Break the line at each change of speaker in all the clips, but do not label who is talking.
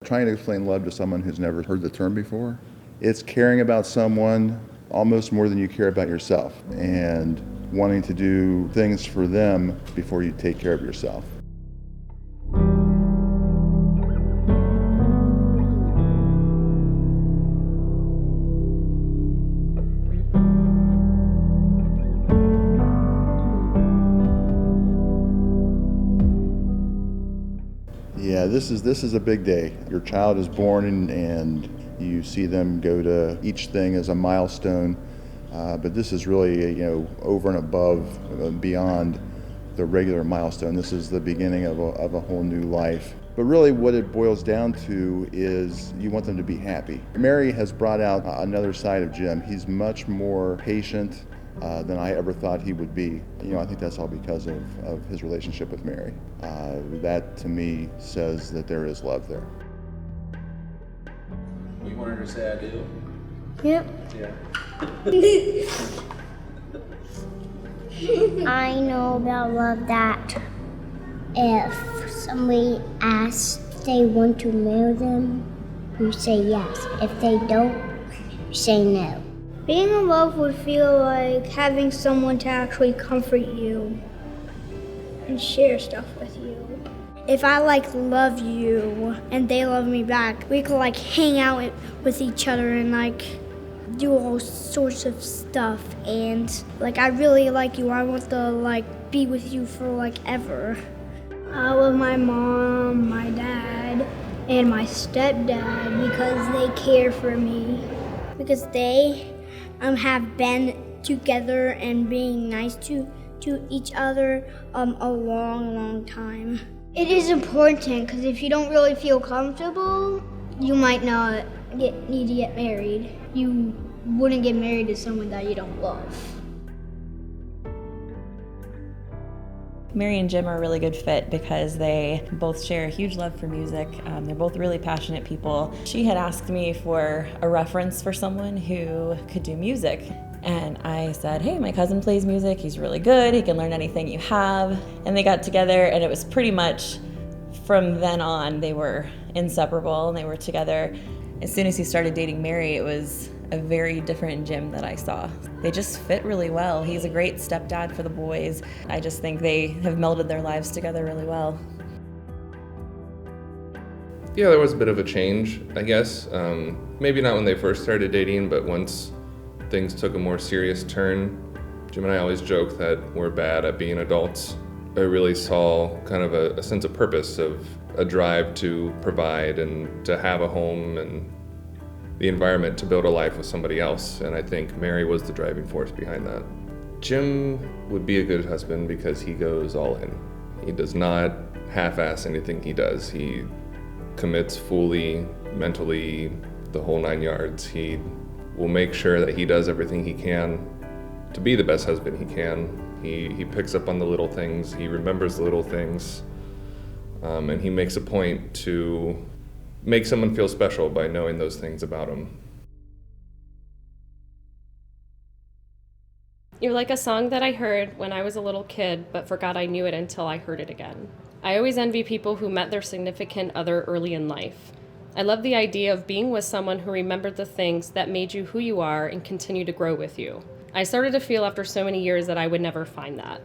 Trying to explain love to someone who's never heard the term before, it's caring about someone almost more than you care about yourself and wanting to do things for them before you take care of yourself. Yeah, this is a big day. Your child is born and you see them go to each thing as a milestone, but this is really, over and above, beyond the regular milestone. This is the beginning of a whole new life. But really what it boils down to is you want them to be happy. Mary has brought out another side of Jim. He's much more patient than I ever thought he would be. I think that's all because of his relationship with Mary. That to me says that there is love there.
You wanted to say I do?
Yep.
Yeah.
I know about love that if somebody asks if they want to marry them, you say yes. If they don't, you say no. Being in love would feel like having someone to actually comfort you and share stuff with you. If I love you and they love me back, we could hang out with each other and do all sorts of stuff. And I really like you. I want to be with you for ever. I love my mom, my dad, and my stepdad because they care for me. Because they have been together and being nice to each other a long time. It is important because if you don't really feel comfortable, you might not need to get married. You wouldn't get married to someone that you don't love.
Mary and Jim are a really good fit because they both share a huge love for music. They're both really passionate people. She had asked me for a reference for someone who could do music. And I said, hey, my cousin plays music. He's really good. He can learn anything you have. And they got together, and it was pretty much from then on, they were inseparable and they were together. As soon as he started dating Mary, it was a very different Jim that I saw. They just fit really well. He's a great stepdad for the boys. I just think they have melded their lives together really well.
Yeah, there was a bit of a change, I guess. Maybe not when they first started dating, but once things took a more serious turn, Jim and I always joke that we're bad at being adults. I really saw kind of a sense of purpose, of a drive to provide and to have a home and the environment to build a life with somebody else. And I think Mary was the driving force behind that. Jim would be a good husband because he goes all in. He does not half-ass anything he does. He commits fully, mentally, the whole 9 yards. He will make sure that he does everything he can to be the best husband he can. He picks up on the little things, he remembers the little things, and he makes a point to make someone feel special by knowing those things about him.
You're like a song that I heard when I was a little kid, but forgot I knew it until I heard it again. I always envy people who met their significant other early in life. I love the idea of being with someone who remembered the things that made you who you are and continue to grow with you. I started to feel after so many years that I would never find that.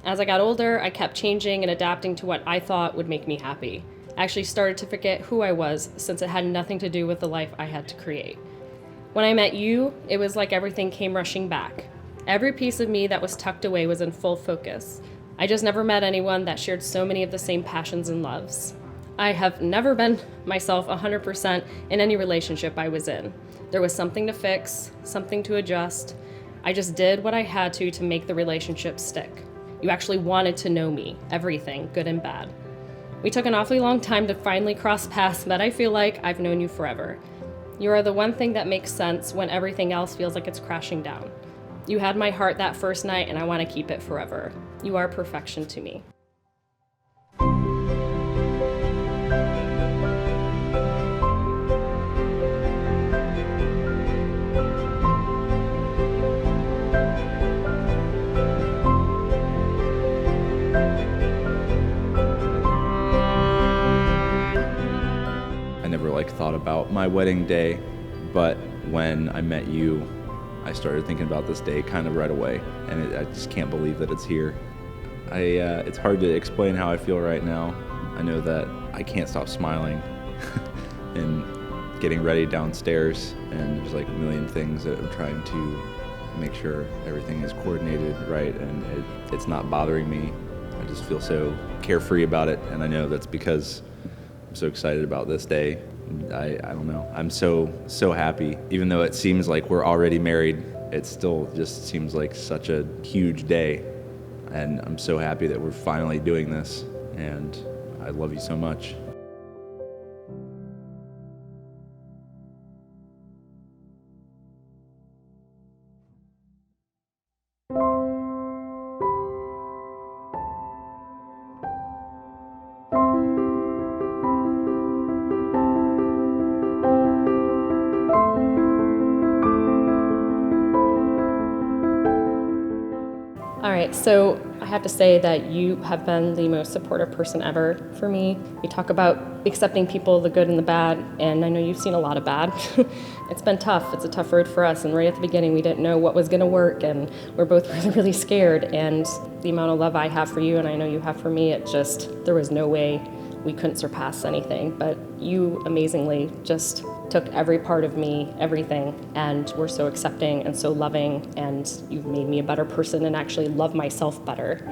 As I got older, I kept changing and adapting to what I thought would make me happy. I actually started to forget who I was since it had nothing to do with the life I had to create. When I met you, it was like everything came rushing back. Every piece of me that was tucked away was in full focus. I just never met anyone that shared so many of the same passions and loves. I have never been myself 100% in any relationship I was in. There was something to fix, something to adjust. I just did what I had to make the relationship stick. You actually wanted to know me, everything, good and bad. We took an awfully long time to finally cross paths, but I feel like I've known you forever. You are the one thing that makes sense when everything else feels like it's crashing down. You had my heart that first night, and I want to keep it forever. You are perfection to me.
never thought about my wedding day, but when I met you, I started thinking about this day kind of right away, and I just can't believe that it's here. It's hard to explain how I feel right now. I know that I can't stop smiling and getting ready downstairs, and there's a million things that I'm trying to make sure everything is coordinated right, and it's not bothering me. I just feel so carefree about it, and I know that's because I'm so excited about this day. I don't know. I'm so happy. Even though it seems like we're already married, it still just seems like such a huge day. And I'm so happy that we're finally doing this. And I love you so much.
All right, so I have to say that you have been the most supportive person ever for me. We talk about accepting people, the good and the bad, and I know you've seen a lot of bad. It's been tough. It's a tough road for us, and right at the beginning we didn't know what was gonna work, and we're both really scared, and the amount of love I have for you and I know you have for me, there was no way we couldn't surpass anything, but you amazingly just took every part of me, everything, and were so accepting and so loving, and you've made me a better person and actually love myself better.